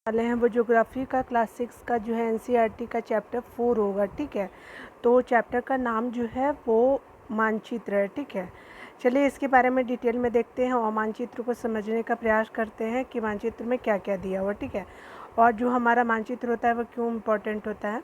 वाले हैं वो ज्योग्राफी का क्लास 6 का जो है एनसीईआरटी का चैप्टर 4 होगा। ठीक है, तो चैप्टर का नाम जो है वो मानचित्र है। ठीक है, चलिए इसके बारे में डिटेल में देखते हैं और मानचित्र को समझने का प्रयास करते हैं कि मानचित्र में क्या क्या दिया हुआ। ठीक है, और जो हमारा मानचित्र होता है वो क्यों इम्पोर्टेंट होता है।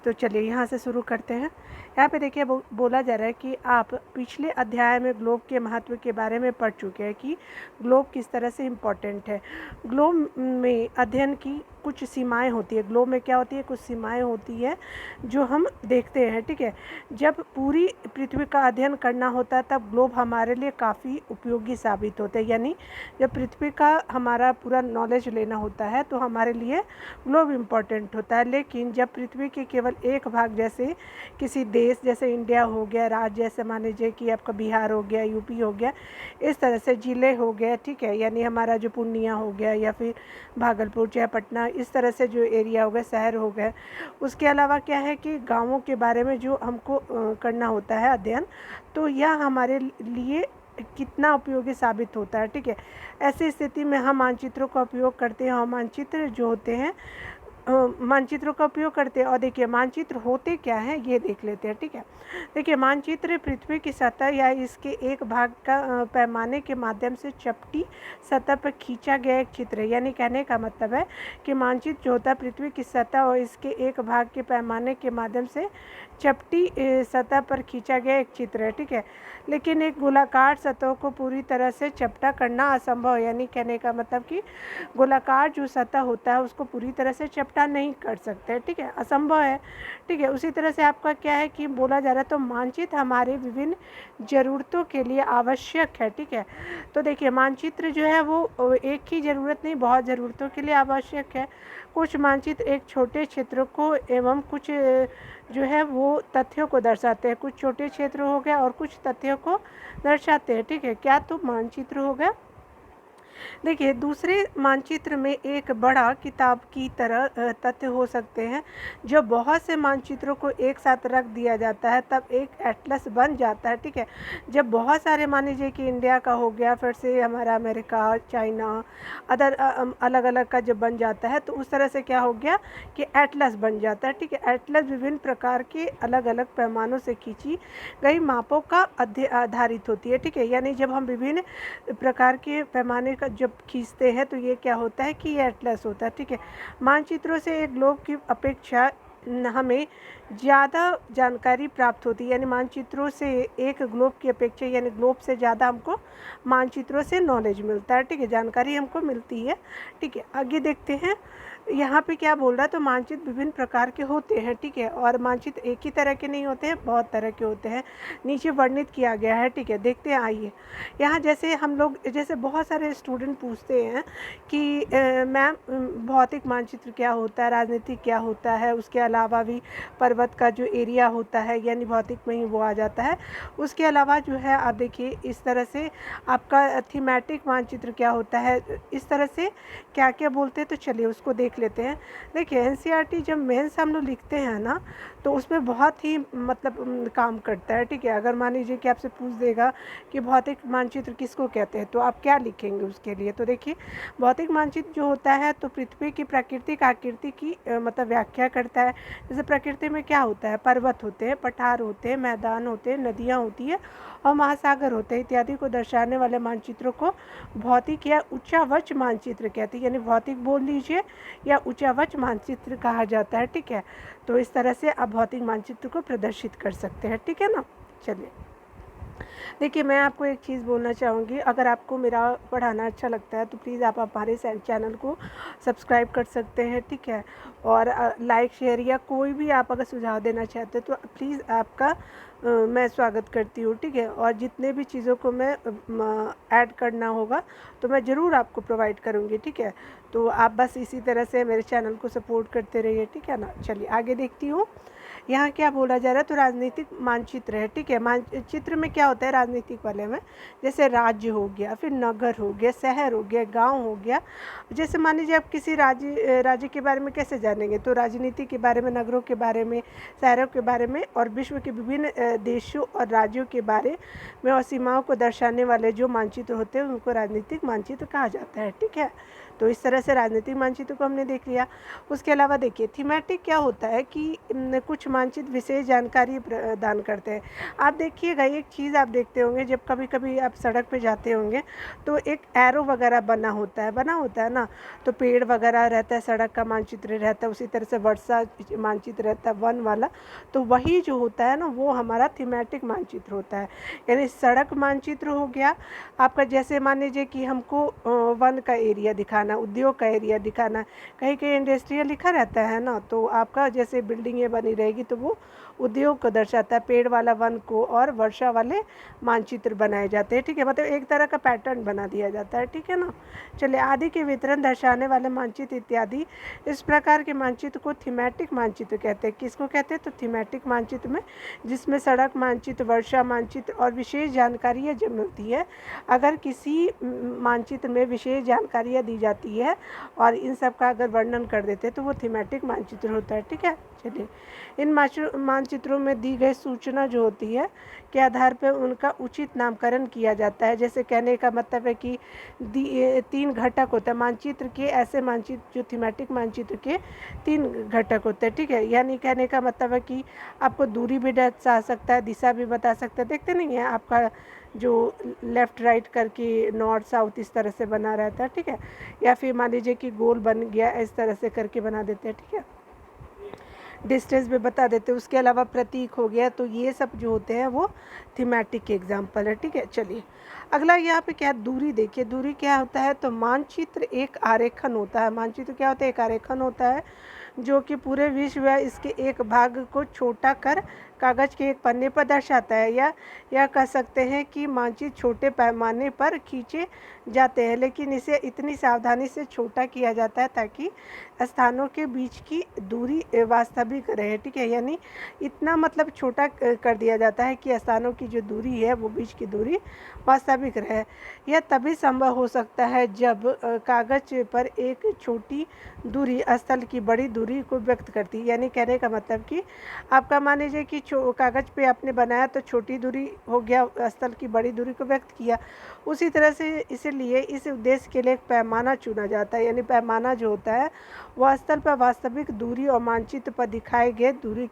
तो चलिए यहाँ से शुरू करते हैं। यहाँ पे देखिए बोला जा रहा है कि आप पिछले अध्याय में ग्लोब के महत्व के बारे में पढ़ चुके हैं कि ग्लोब किस तरह से इम्पोर्टेंट है। ग्लोब में अध्ययन की कुछ सीमाएं होती है। ग्लोब में क्या होती है, कुछ सीमाएं होती है जो हम देखते हैं। ठीक है, जब पूरी पृथ्वी का अध्ययन करना होता है तब ग्लोब हमारे लिए काफ़ी उपयोगी साबित होते हैं। यानी जब पृथ्वी का हमारा पूरा नॉलेज लेना होता है तो हमारे लिए ग्लोब इम्पोर्टेंट होता है। लेकिन जब पृथ्वी के केवल एक भाग जैसे किसी देश जैसे इंडिया हो गया, राज्य जैसे मान लीजिए कि आपका बिहार हो गया, यूपी हो गया, इस तरह से ज़िले हो गए, ठीक है, यानी हमारा जो पूर्णिया हो गया या फिर भागलपुर चाहे पटना, इस तरह से जो एरिया हो गए, शहर हो गए। उसके अलावा क्या है कि गाँवों के बारे में जो हमको करना होता है अध्ययन, तो यह हमारे लिए कितना उपयोगी साबित होता है। ठीक है, ऐसी स्थिति में हम मानचित्रों का उपयोग करते हैं और मानचित्र जो होते हैं मानचित्रों का उपयोग करते हैं। और देखिए मानचित्र होते क्या हैं ये देख लेते हैं। ठीक है, देखिए मानचित्र पृथ्वी की सतह या इसके एक भाग का पैमाने के माध्यम से चपटी सतह पर खींचा गया एक चित्र है। यानी कहने का मतलब है कि मानचित्र जो होता है पृथ्वी की सतह और इसके एक भाग के पैमाने के माध्यम से चपटी सतह पर खींचा गया एक चित्र है। ठीक है, लेकिन एक गोलाकार सतह को पूरी तरह से चपटा करना असंभव है। यानी कहने का मतलब कि गोलाकार जो सतह होता है उसको पूरी तरह से चपटा नहीं कर सकते। ठीक है, असंभव है। ठीक है, उसी तरह से आपका क्या है कि बोला जा रहा है तो मानचित्र हमारे विभिन्न ज़रूरतों के लिए आवश्यक है। ठीक है, तो देखिए मानचित्र जो है वो एक ही ज़रूरत नहीं, बहुत ज़रूरतों के लिए आवश्यक है। कुछ मानचित्र एक छोटे क्षेत्र को एवं कुछ जो है वो तथ्यों को दर्शाते हैं। कुछ छोटे क्षेत्र हो गया और कुछ तथ्यों को दर्शाते हैं। ठीक है, क्या तो मानचित्र हो गया। देखिए दूसरे मानचित्र में एक बड़ा किताब की तरह तथ्य हो सकते हैं। जब बहुत से मानचित्रों को एक साथ रख दिया जाता है तब एक एटलस बन जाता है। ठीक है, जब बहुत सारे मान लीजिए कि इंडिया का हो गया, फिर से हमारा अमेरिका, चाइना, अदर अलग अलग का जब बन जाता है तो उस तरह से क्या हो गया कि एटलस बन जाता है। ठीक है, एटलस विभिन्न प्रकार के अलग अलग पैमानों से खींची गई मापों का आधारित होती है। ठीक है, यानी जब हम विभिन्न प्रकार के पैमाने का जब खींचते हैं तो ये क्या होता है कि ये एटलस होता है। ठीक है, मानचित्रों से एक ग्लोब की अपेक्षा हमें ज़्यादा जानकारी प्राप्त होती है। यानी मानचित्रों से एक ग्लोब की अपेक्षा यानी ग्लोब से ज़्यादा हमको मानचित्रों से नॉलेज मिलता है। ठीक है, जानकारी हमको मिलती है। ठीक है, आगे देखते हैं यहाँ पे क्या बोल रहा है। तो मानचित्र विभिन्न प्रकार के होते हैं। ठीक है, और मानचित्र एक ही तरह के नहीं होते हैं, बहुत तरह के होते हैं, नीचे वर्णित किया गया है। ठीक है, देखते हैं आइए। यहाँ जैसे हम लोग जैसे बहुत सारे स्टूडेंट पूछते हैं कि मैम भौतिक मानचित्र क्या होता है, राजनीतिक क्या होता है, उसके अलावा भी पर्वत का जो एरिया होता है यानी भौतिक में ही वो आ जाता है। उसके अलावा जो है आप देखिए इस तरह से आपका थीमेटिक मानचित्र क्या होता है, इस तरह से क्या क्या बोलते हैं। तो चलिए उसको देख लेते हैं। देखिए एनसीईआरटी जब मेंस हम लोग लिखते हैं ना तो उसमें बहुत ही मतलब काम करता है। ठीक है, अगर मान लीजिए कि आपसे पूछ देगा कि भौतिक मानचित्र किसको कहते हैं तो आप क्या लिखेंगे उसके लिए। तो देखिए भौतिक मानचित्र जो होता है तो पृथ्वी की प्राकृतिक आकृति की मतलब व्याख्या करता है। जैसे प्रकृति में क्या होता है, पर्वत होते हैं, पठार होते हैं, मैदान होते हैं, नदियाँ होती है और महासागर होते हैं इत्यादि को दर्शाने वाले मानचित्रों को भौतिक या उच्चावच मानचित्र कहते हैं। यानी भौतिक बोल लीजिए या उच्चावच मानचित्र कहा जाता है। ठीक है, तो इस तरह से आप भौतिक मानचित्र को प्रदर्शित कर सकते हैं। ठीक है ना। चलिए देखिए मैं आपको एक चीज़ बोलना चाहूँगी, अगर आपको मेरा पढ़ाना अच्छा लगता है तो प्लीज़ आप हमारे चैनल को सब्सक्राइब कर सकते हैं। ठीक है, और लाइक शेयर या कोई भी आप अगर सुझाव देना चाहते हैं तो प्लीज़ आपका मैं स्वागत करती हूँ। ठीक है, और जितने भी चीज़ों को मैं ऐड करना होगा तो मैं ज़रूर आपको प्रोवाइड करूँगी। ठीक है, तो आप बस इसी तरह से मेरे चैनल को सपोर्ट करते रहिए। ठीक है ना। चलिए आगे देखती हूँ यहाँ क्या बोला जा रहा है। तो राजनीतिक मानचित्र है। ठीक है, मानचित्र में क्या होता है राजनीतिक वाले में, जैसे राज्य हो गया, फिर नगर हो गया, शहर हो गया, गांव हो गया। जैसे मान लीजिए आप किसी राज्य के बारे में कैसे जानेंगे, तो राजनीति के बारे में, नगरों के बारे में, शहरों के बारे में और विश्व के विभिन्न देशों और राज्यों के बारे में और सीमाओं को दर्शाने वाले जो मानचित्र होते हैं उनको राजनीतिक मानचित्र कहा जाता है। ठीक है, तो इस तरह से राजनीतिक मानचित्र को हमने देख लिया। उसके अलावा देखिए थीमेटिक क्या होता है कि कुछ मानचित्र विशेष जानकारी प्रदान करते हैं। आप देखिएगा एक चीज़ आप देखते होंगे, जब कभी कभी आप सड़क पे जाते होंगे तो एक एरो वगैरह बना होता है ना, तो पेड़ वगैरह रहता है, सड़क का मानचित्र रहता है, उसी तरह से वर्षा मानचित्र रहता है, वन वाला। तो वही जो होता है ना वो हमारा थीमेटिक मानचित्र होता है। यानी सड़क मानचित्र हो गया आपका, जैसे मान लीजिए कि हमको वन का एरिया दिखाना, उद्योग का एरिया दिखाना, कहीं कहीं इंडस्ट्रियल लिखा रहता है ना, तो आपका जैसे बिल्डिंगें बनी रहेगी तो वो उद्योग को दर्शाता है, पेड़ वाला वन को, और वर्षा वाले मानचित्र बनाए जाते हैं। ठीक है, मतलब एक तरह का पैटर्न बना दिया जाता है। ठीक है ना। चलिए, आदि के वितरण दर्शाने वाले मानचित्र इत्यादि, इस प्रकार के मानचित्र को थीमेटिक मानचित्र कहते हैं। किसको कहते हैं? तो थीमेटिक मानचित्र में, जिसमें सड़क मानचित्र, वर्षा मानचित्र और विशेष जानकारियाँ जो मिलती है। अगर किसी मानचित्र में विशेष जानकारियाँ दी जाती है और इन सब का अगर वर्णन कर देते हैं तो वो थीमेटिक मानचित्र होता है। ठीक है। चलिए, इन मानचित्रों में दी गई सूचना जो होती है के आधार पर उनका उचित नामकरण किया जाता है। जैसे कहने का मतलब है कि 3 घटक होता है मानचित्र के, ऐसे मानचित्र जो थीमेटिक मानचित्र के 3 घटक होते हैं। ठीक है, यानी कहने का मतलब है कि आपको दूरी भी दर्शा सकता है, दिशा भी बता सकता है। देखते नहीं है आपका जो लेफ़्ट राइट करके नॉर्थ साउथ इस तरह से बना रहता है। ठीक है, या फिर मान लीजिए कि गोल बन गया, इस तरह से करके बना देते हैं। ठीक है, डिस्टेंस भी बता देते हैं। उसके अलावा प्रतीक हो गया, तो ये सब जो होते हैं वो थीमेटिक के एग्जाम्पल है। ठीक है। चलिए, अगला यहाँ पे क्या, दूरी देखिए। दूरी क्या होता है? तो मानचित्र एक आरेखन होता है। मानचित्र क्या होता है? एक आरेखन होता है जो कि पूरे विश्व या इसके एक भाग को छोटा कर कागज़ के एक पन्ने पर दर्शाता है। या कह सकते हैं कि मानचित्र छोटे पैमाने पर खींचे जाते हैं, लेकिन इसे इतनी सावधानी से छोटा किया जाता है ताकि स्थानों के बीच की दूरी वास्तविक रहे। ठीक है, यानी इतना मतलब छोटा कर दिया जाता है कि स्थानों की जो दूरी है वो बीच की दूरी वास्तविक रहे। यह तभी संभव हो सकता है जब कागज़ पर एक छोटी दूरी स्थल की बड़ी दूरी को व्यक्त करती है। यानी कहने का मतलब कि आपका मान लीजिए कि कागज़ पे आपने बनाया तो छोटी दूरी हो गया, स्थल की बड़ी दूरी को व्यक्त किया। उसी तरह से इसलिए इस उद्देश्य के लिए एक पैमाना चुना जाता है। यानी पैमाना जो होता है वह स्थल पर वास्तविक दूरी और मानचित्र पर दिखाए गए दूरी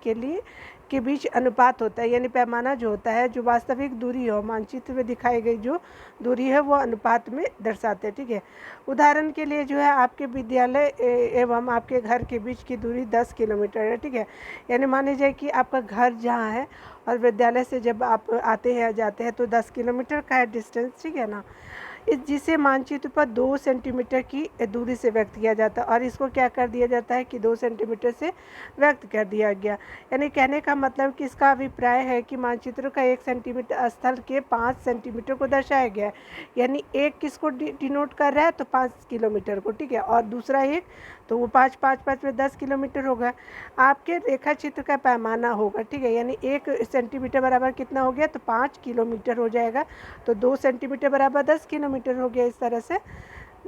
के बीच अनुपात होता है। यानी पैमाना जो होता है, जो वास्तविक दूरी और मानचित्र में दिखाई गई जो दूरी है वो अनुपात में दर्शाते हैं। ठीक है, उदाहरण के लिए जो है आपके विद्यालय एवं आपके घर के बीच की दूरी 10 किलोमीटर है। ठीक है, यानी मान लीजिए कि आपका घर जहाँ है और विद्यालय से जब आप आते हैं जाते हैं तो 10 किलोमीटर का है डिस्टेंस। ठीक है ना, जिसे मानचित्र पर 2 सेंटीमीटर की दूरी से व्यक्त किया जाता है, और इसको क्या कर दिया जाता है कि 2 सेंटीमीटर से व्यक्त कर दिया गया। यानी कहने का मतलब कि इसका अभिप्राय है कि मानचित्र का 1 सेंटीमीटर स्थल के 5 सेंटीमीटर को दर्शाया गया है। यानी एक किसको डिनोट कर रहा है? तो 5 किलोमीटर को। ठीक है, और दूसरा एक, तो वो 5 5 5 में 10 किलोमीटर होगा। आपके रेखा चित्र का पैमाना होगा। ठीक है, यानी 1 सेंटीमीटर बराबर कितना हो गया? तो 5 किलोमीटर हो जाएगा। तो 2 सेंटीमीटर बराबर 10 किलोमीटर हो गया। इस तरह से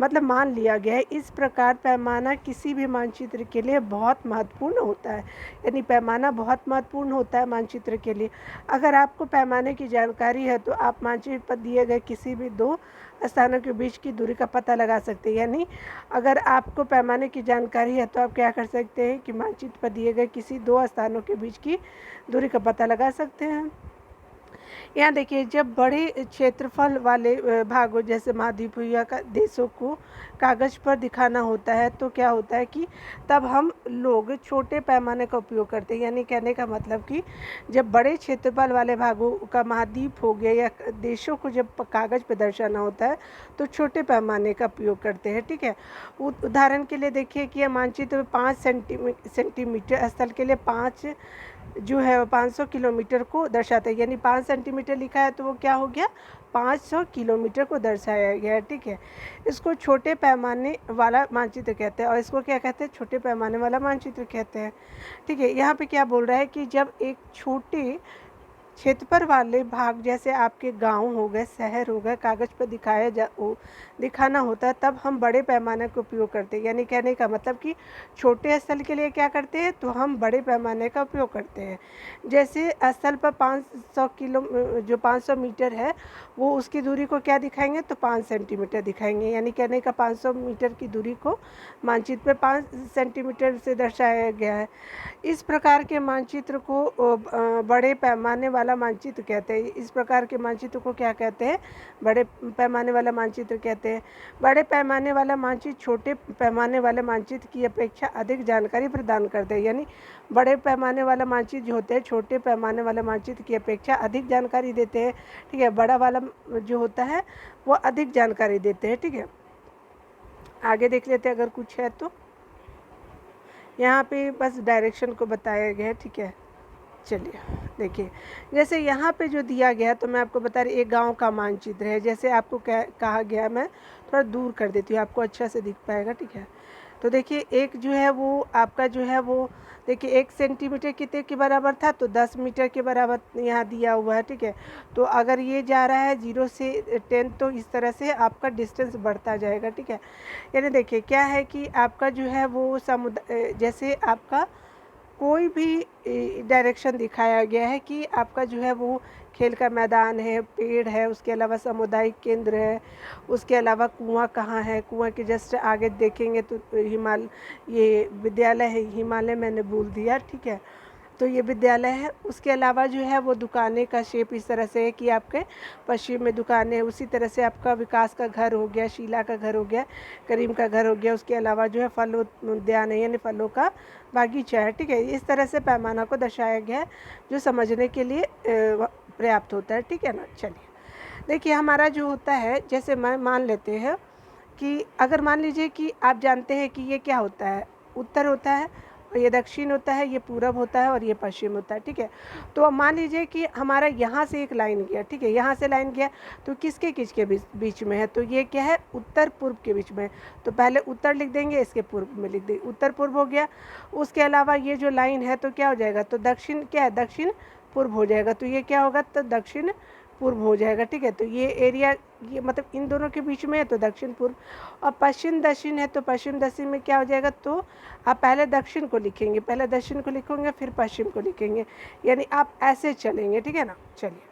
मतलब मान लिया गया है। इस प्रकार पैमाना किसी भी मानचित्र के लिए बहुत महत्वपूर्ण होता है। यानी पैमाना बहुत महत्वपूर्ण होता है मानचित्र के लिए। अगर आपको पैमाने की जानकारी है तो आप मानचित्र पर दिए गए किसी भी 2 स्थानों के बीच की दूरी का पता लगा सकते हैं। यानी अगर आपको पैमाने की जानकारी है तो आप क्या कर सकते हैं कि मानचित्र पर दिए गए किसी 2 स्थानों के बीच की दूरी का पता लगा सकते हैं। यहाँ देखिए, जब बड़े क्षेत्रफल वाले भागों जैसे महाद्वीपीय का देशों को कागज़ पर दिखाना होता है तो क्या होता है कि तब हम लोग छोटे पैमाने का उपयोग करते हैं। यानी कहने का मतलब कि जब बड़े क्षेत्रफल वाले भागों का महाद्वीप हो गया या देशों को जब कागज़ पर दर्शाना होता है तो छोटे पैमाने का उपयोग करते हैं। ठीक है, उदाहरण के लिए देखिए कि यह मानचित्र 5 सेंटीमीटर स्थल के लिए 5 जो है 500 किलोमीटर को दर्शाता है। यानी 5 सेंटीमीटर लिखा है तो वो क्या हो गया? 500 किलोमीटर को दर्शाया गया है। ठीक है, इसको छोटे पैमाने वाला मानचित्र कहते हैं, और इसको क्या कहते हैं? छोटे पैमाने वाला मानचित्र कहते हैं। ठीक है, यहाँ पे क्या बोल रहा है कि जब एक छोटे क्षेत्रफल वाले भाग जैसे आपके गांव हो गए, शहर हो गए, कागज़ पर दिखाना होता है, तब हम बड़े पैमाने का उपयोग करते हैं। यानी कहने का मतलब कि छोटे स्थल के लिए क्या करते हैं, तो हम बड़े पैमाने का उपयोग करते हैं। जैसे स्थल पर 500 किलो जो 500 मीटर है, वो उसकी दूरी को क्या दिखाएंगे, तो 5 सेंटीमीटर दिखाएंगे। यानी कहने का 500 मीटर की दूरी को मानचित्र पे 5 सेंटीमीटर से दर्शाया गया है। इस प्रकार के मानचित्र को बड़े पैमाने वाला मानचित्र कहते हैं। इस प्रकार के मानचित्र को क्या कहते हैं, बड़े पैमाने वाला मानचित्र कहते हैं। बड़े पैमाने वाला मानचित्र छोटे पैमाने वाले मानचित्र की अपेक्षा अधिक जानकारी प्रदान करते हैं। यानी बड़े पैमाने वाला मानचित्र जो होते हैं छोटे पैमाने वाला मानचित्र की अपेक्षा अधिक जानकारी देते हैं। ठीक है, बड़ा वाला जो होता है वो अधिक जानकारी देते हैं। ठीक है, आगे देख लेते हैं अगर कुछ है तो। यहाँ पे बस डायरेक्शन को बताया गया है। ठीक है, चलिए देखिए, जैसे यहाँ पे जो दिया गया तो मैं आपको बता रही, एक गांव का मानचित्र है। जैसे आपको कहा गया, मैं थोड़ा दूर कर देती हूँ, आपको अच्छा से दिख पाएगा। ठीक है, तो देखिए एक जो है वो आपका जो है वो देखिए 1 सेंटीमीटर कितने के बराबर था, तो 10 मीटर के बराबर यहाँ दिया हुआ है। ठीक है, तो अगर ये जा रहा है 0 से 10, तो इस तरह से आपका डिस्टेंस बढ़ता जाएगा। ठीक है, यानी देखिए क्या है कि आपका जो है वो जैसे आपका कोई भी डायरेक्शन दिखाया गया है कि आपका जो है वो खेल का मैदान है, पेड़ है, उसके अलावा सामुदायिक केंद्र है, उसके अलावा कुआं कहाँ है, कुआं के जस्ट आगे देखेंगे तो ये विद्यालय है, हिमालय मैंने बोल दिया। ठीक है, तो ये विद्यालय है। उसके अलावा जो है वो दुकानें का शेप इस तरह से है कि आपके पश्चिम में दुकानें हैं, उसी तरह से आपका विकास का घर हो गया, शीला का घर हो गया, करीम का घर हो गया। उसके अलावा जो है फल उद्यान है, यानी फलों का बागीचा है। ठीक है, इस तरह से पैमाना को दर्शाया गया है जो समझने के लिए पर्याप्त होता है। ठीक है ना। चलिए देखिए, हमारा जो होता है, जैसे मान लेते हैं कि अगर मान लीजिए कि आप जानते हैं कि ये क्या होता है, उत्तर होता है, और ये दक्षिण होता है, ये पूरब होता है, और ये पश्चिम होता है। ठीक है, तो अब मान लीजिए कि हमारा यहाँ से एक लाइन गया। ठीक है, यहाँ से लाइन गया तो किसके किसके बीच में है, तो ये क्या है, उत्तर पूर्व के बीच में। तो पहले उत्तर लिख देंगे, इसके पूर्व में लिख देंगे, उत्तर पूर्व हो गया। उसके अलावा ये जो लाइन है तो क्या हो जाएगा, तो दक्षिण क्या है, दक्षिण पूर्व हो जाएगा। तो ये क्या होगा, तो दक्षिण पूर्व हो जाएगा। ठीक है, तो ये एरिया ये मतलब इन दोनों के बीच में है तो दक्षिण पूर्व, और पश्चिम दक्षिण है तो पश्चिम दक्षिण में क्या हो जाएगा, तो आप पहले दक्षिण को लिखेंगे, पहले दक्षिण को लिखेंगे, फिर पश्चिम को लिखेंगे, यानी आप ऐसे चलेंगे। ठीक है ना। चलिए,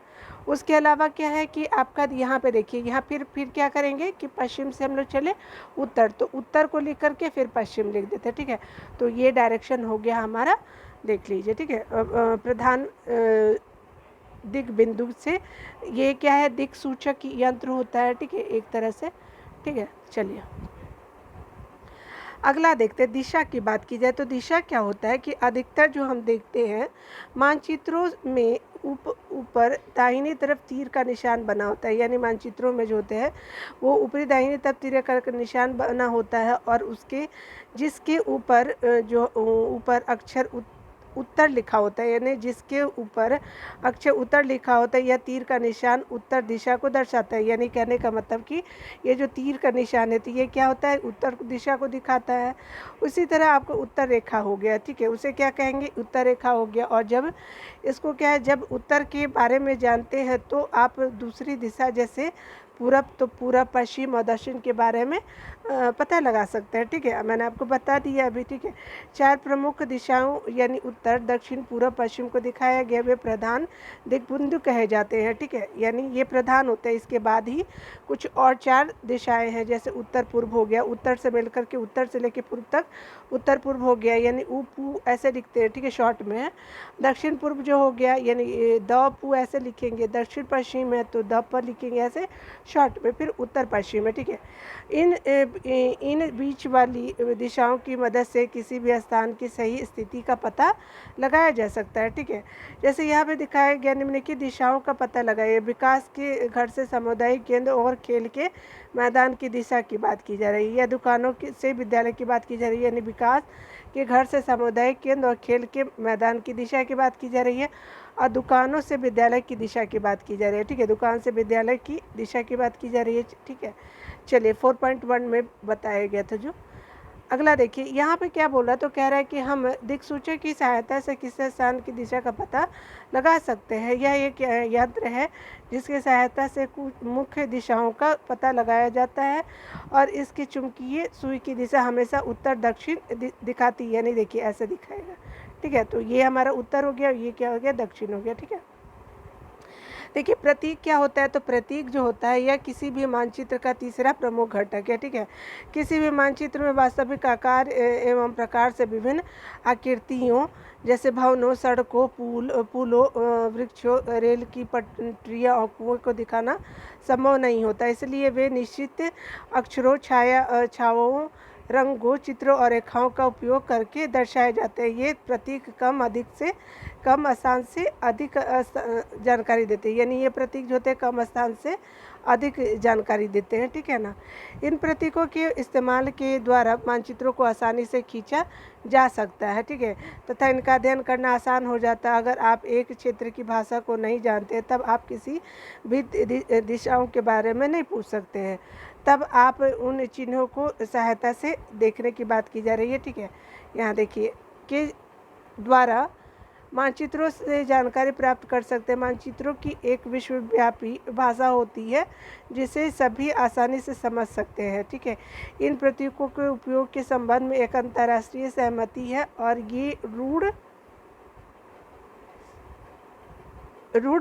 उसके अलावा क्या है कि आपका यहाँ पे देखिए, यहाँ फिर क्या करेंगे कि पश्चिम से हम लोग चले उत्तर, तो उत्तर को लिख करके फिर पश्चिम लिख देते हैं। ठीक है, तो ये डायरेक्शन हो गया हमारा, देख लीजिए। ठीक है, प्रधान दिग बिंदु से, ये क्या है, दिक सूचक यंत्र होता है। ठीक है, एक तरह से। ठीक है, चलिए अगला देखते हैं, दिशा की बात की जाए तो दिशा क्या होता है कि अधिकतर जो हम देखते हैं मानचित्रों में ऊपर दाहिनी तरफ तीर का निशान बना होता है। यानी मानचित्रों में जो होते हैं वो ऊपरी दाहिनी तरफ तीर का निशान बना होता है, और उसके जिसके ऊपर जो ऊपर अक्षर उत्तर लिखा होता है, यानी जिसके ऊपर अक्षर उत्तर लिखा होता है, यह तीर का निशान उत्तर दिशा को दर्शाता है। यानी कहने का मतलब कि ये जो तीर का निशान है तो ये क्या होता है, उत्तर दिशा को दिखाता है। उसी तरह आपको उत्तर रेखा हो गया। ठीक है, उसे क्या कहेंगे, उत्तर रेखा हो गया। और जब इसको क्या है, जब उत्तर के बारे में जानते हैं तो आप दूसरी दिशा जैसे पूरब, तो पूरब, पश्चिम और दक्षिण के बारे में पता लगा सकते हैं। ठीक है, मैंने आपको बता दिया अभी। ठीक है, 4 प्रमुख दिशाओं यानी उत्तर, दक्षिण, पूरब, पश्चिम को दिखाया गया, वे प्रधान दिग्बिंदु कहे जाते हैं। ठीक है, यानी ये प्रधान होते हैं। इसके बाद ही कुछ और 4 दिशाएं हैं, जैसे उत्तर पूर्व हो गया, उत्तर से मिलकर के उत्तर से लेकर पूर्व तक उत्तर पूर्व हो गया, यानी ऊ पू ऐसे लिखते हैं। ठीक है, शॉर्ट में है। दक्षिण पूर्व जो हो गया, यानी द पू ऐसे लिखेंगे। दक्षिण पश्चिम है तो द पर लिखेंगे ऐसे शॉर्ट में, फिर उत्तर पश्चिम है। ठीक है, इन बीच वाली दिशाओं की मदद से किसी भी स्थान की सही स्थिति का पता लगाया जा सकता है। ठीक है, जैसे यहाँ पे दिखाया गया, निम्नलिखित दिशाओं का पता लगाइए। विकास के घर से सामुदायिक केंद्र और खेल के मैदान की दिशा की बात की जा रही है, या दुकानों से विद्यालय की बात की जा रही है। यानी विकास के घर से सामुदायिक केंद्र और खेल के मैदान की दिशा की बात की जा रही है, और दुकानों से विद्यालय की दिशा की बात की जा रही है। ठीक है, दुकान से विद्यालय की दिशा की बात की जा रही है। ठीक है, चलिए 4.1 में बताया गया था जो अगला देखिए यहाँ पे क्या बोल रहा है, तो कह रहा है कि हम दिक्सूचक की सहायता से किसी स्थान की दिशा का पता लगा सकते हैं। यह एक यंत्र है जिसकी सहायता से कुछ मुख्य दिशाओं का पता लगाया जाता है और इसकी चुंबकीय सुई की दिशा हमेशा उत्तर दक्षिण दिखाती है, यानी देखिए ऐसे दिखाएगा। ठीक है, तो ये हमारा उत्तर हो गया और ये क्या हो गया, दक्षिण हो गया। ठीक है, देखिए प्रतीक क्या होता है, तो प्रतीक जो होता है यह किसी भी मानचित्र का तीसरा प्रमुख घटक है। ठीक है, किसी भी मानचित्र में वास्तविक आकार एवं प्रकार से विभिन्न आकृतियों जैसे भवनों, सड़कों, पुलों, वृक्षों, रेल की पटरियाँ और कुओं को दिखाना संभव नहीं होता, इसलिए वे निश्चित अक्षरों, छायाओं, रंगों, चित्रों और रेखाओं का उपयोग करके दर्शाए जाते हैं। ये प्रतीक कम स्थान से अधिक जानकारी देते हैं, यानी ये प्रतीक जो होते हैं कम स्थान से अधिक जानकारी देते हैं। ठीक है ना, इन प्रतीकों के इस्तेमाल के द्वारा मानचित्रों को आसानी से खींचा जा सकता है। ठीक है, तथा इनका अध्ययन करना आसान हो जाता है। अगर आप एक क्षेत्र की भाषा को नहीं जानते तब आप किसी भी दिशाओं के बारे में नहीं पूछ सकते हैं, तब आप उन चिन्हों को सहायता से देखने की बात की जा रही है। ठीक है, यहाँ देखिए के द्वारा मानचित्रों से जानकारी प्राप्त कर सकते हैं। मानचित्रों की एक विश्वव्यापी भाषा होती है जिसे सभी आसानी से समझ सकते हैं। ठीक है, इन प्रतीकों के उपयोग के संबंध में एक अंतर्राष्ट्रीय सहमति है और ये रूढ़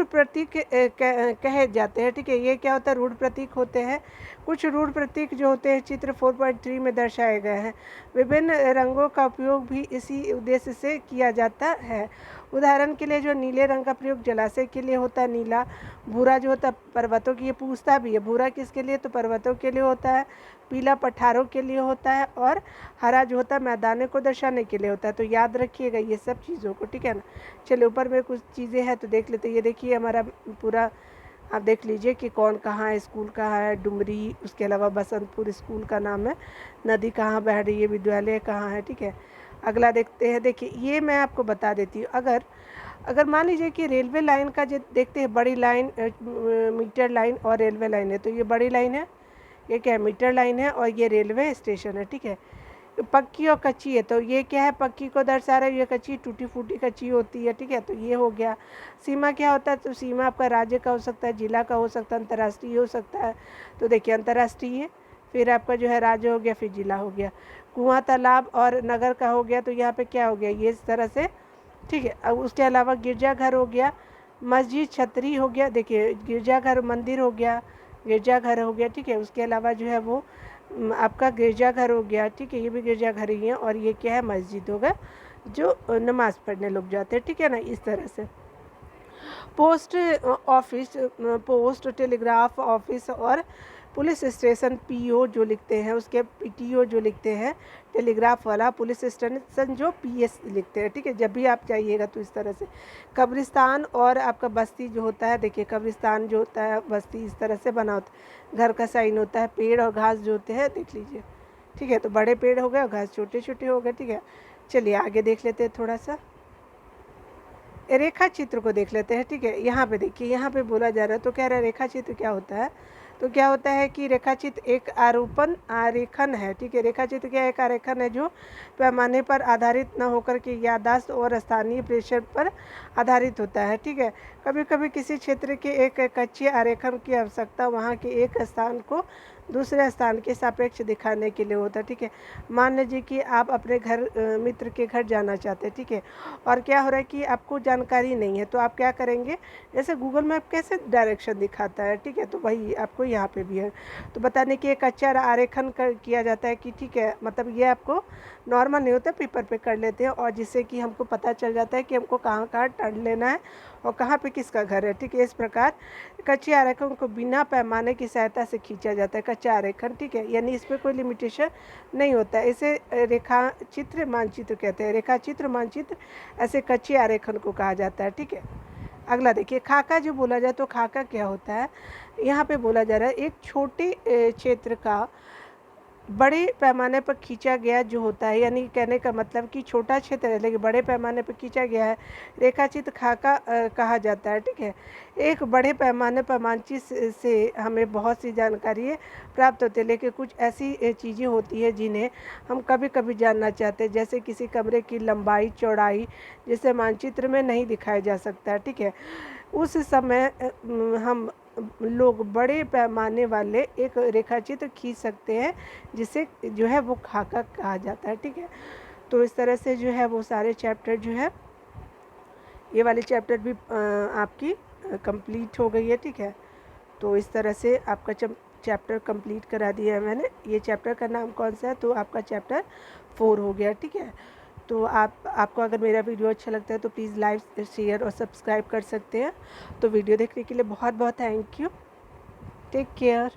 प्रतीक कहे जाते हैं। ठीक है, ये क्या होता है, रूढ़ प्रतीक होते हैं। कुछ रूढ़ प्रतीक जो होते हैं चित्र 4.3 में दर्शाए गए हैं। विभिन्न रंगों का उपयोग भी इसी उद्देश्य से किया जाता है। उदाहरण के लिए जो नीले रंग का प्रयोग जलाशय के लिए होता है, नीला। भूरा जो होता है पर्वतों की, ये पूछता भी है भूरा किसके लिए, तो पर्वतों के लिए होता है। पीला पठारों के लिए होता है और हरा जो होता है मैदानों को दर्शाने के लिए होता है। तो याद रखिएगा ये सब चीज़ों को। ठीक है ना, चलिए ऊपर में कुछ चीज़ें हैं तो देख लेते हैं। ये देखिए हमारा पूरा आप देख लीजिए कि कौन कहाँ है, स्कूल कहाँ है, डुमरी, उसके अलावा बसंतपुर स्कूल का नाम है, नदी कहाँ बह रही है, विद्यालय कहाँ है। ठीक है, अगला देखते हैं। देखिए ये मैं आपको बता देती हूँ, अगर मान लीजिए कि रेलवे लाइन का जो देखते हैं, बड़ी लाइन, मीटर लाइन और रेलवे लाइन है, तो ये बड़ी लाइन है, ये क्या है, मीटर लाइन है, और ये रेलवे स्टेशन है। ठीक है, पक्की और कच्ची है, तो ये क्या है, पक्की को दर्शा रहा है, ये कच्ची टूटी फूटी कच्ची होती है। ठीक है, तो ये हो गया। सीमा क्या होता है, तो सीमा आपका राज्य का हो सकता है, जिला का हो सकता है, अंतर्राष्ट्रीय हो सकता है। तो देखिए अंतर्राष्ट्रीय, फिर आपका जो है राज्य हो गया, फिर जिला हो गया। कुआं, तालाब और नगर का हो गया, तो यहाँ पे क्या हो गया, ये इस तरह से। ठीक है, अब उसके अलावा गिरजाघर हो गया, मस्जिद, छतरी हो गया। देखिए गिरजाघर मंदिर हो गया, गिरजाघर हो गया। ठीक है, उसके अलावा जो है वो आपका गिरजाघर हो गया। ठीक है, ये भी गिरजाघर ही है, और ये क्या है, मस्जिद होगा जो नमाज़ पढ़ने लोग जाते हैं। ठीक है ना, इस तरह से। Post office, post telegraph office और पुलिस स्टेशन, पीओ जो लिखते हैं, उसके पीटीओ जो लिखते हैं, टेलीग्राफ वाला, पुलिस स्टेशन जो पीएस लिखते हैं। ठीक है, जब भी आप जाइएगा तो इस तरह से। कब्रिस्तान और आपका बस्ती जो होता है, देखिए कब्रिस्तान जो होता है, बस्ती इस तरह से बना होता है, घर का साइन होता है। पेड़ और घास जो होते हैं देख लीजिए। ठीक है, तो बड़े पेड़ हो गए और घास छोटे छोटे हो गए। ठीक है, चलिए आगे देख लेते हैं थोड़ा सा, रेखा चित्र को देख लेते हैं। ठीक है, यहाँ पे देखिए, यहाँ पे बोला जा रहा है, तो कह रहा है रेखा चित्र क्या होता है, तो क्या होता है कि रेखाचित्र एक आरेखन है। ठीक है, रेखाचित्र क्या एक आरेखन है जो पैमाने पर आधारित न होकर के याददाश्त और स्थानीय प्रेक्षण पर आधारित होता है। ठीक है, कभी कभी किसी क्षेत्र के एक कच्चे आरेखन की आवश्यकता वहाँ के एक स्थान को दूसरे स्थान के सापेक्ष दिखाने के लिए होता है। ठीक है, मान लीजिए कि आप अपने घर मित्र के घर जाना चाहते हैं। ठीक है, और क्या हो रहा है कि आपको जानकारी नहीं है, तो आप क्या करेंगे, जैसे गूगल मैप कैसे डायरेक्शन दिखाता है। ठीक है, तो वही आपको यहाँ पे भी है, तो बताने की एक अच्छा आरेखन किया जाता है कि ठीक है, मतलब ये आपको नॉर्मल नहीं होता, पेपर पे कर लेते हैं, और जिससे कि हमको पता चल जाता है कि हमको कहाँ कहाँ टर्न लेना है और कहाँ पे किसका घर है। ठीक है, इस प्रकार कच्चे आरेखन को बिना पैमाने की सहायता से खींचा जाता है, कच्चा आरेखन। ठीक है, यानी इस पर कोई लिमिटेशन नहीं होता है। इसे रेखा चित्र मानचित्र कहते हैं, रेखा चित्र मानचित्र ऐसे कच्चे आरेखन को कहा जाता है। ठीक है, अगला देखिए, खाका जो बोला जाए, तो खाका क्या होता है, यहाँ पे बोला जा रहा है एक छोटे क्षेत्र का बड़े पैमाने पर खींचा गया जो होता है, यानी कहने का मतलब कि छोटा क्षेत्र है लेकिन बड़े पैमाने पर खींचा गया है, रेखाचित्र खाका कहा जाता है। ठीक है, एक बड़े पैमाने पर मानचित्र से हमें बहुत सी जानकारी प्राप्त होती है, लेकिन कुछ ऐसी चीज़ें होती है जिन्हें हम कभी कभी जानना चाहते हैं, जैसे किसी कमरे की लंबाई चौड़ाई, जिसे मानचित्र में नहीं दिखाया जा सकता। ठीक है, उस समय हम लोग बड़े पैमाने वाले एक रेखाचित्र खींच सकते हैं, जिसे जो है वो खाका कहा जाता है। ठीक है, तो इस तरह से जो है वो सारे चैप्टर जो है, ये वाले चैप्टर भी आपकी कंप्लीट हो गई है। ठीक है, तो इस तरह से आपका चैप्टर कंप्लीट करा दिया है मैंने। ये चैप्टर का नाम कौन सा है, तो आपका चैप्टर 4 हो गया। ठीक है, तो आपको अगर मेरा वीडियो अच्छा लगता है तो प्लीज़ लाइक शेयर और सब्सक्राइब कर सकते हैं। तो वीडियो देखने के लिए बहुत बहुत थैंक यू। Take care.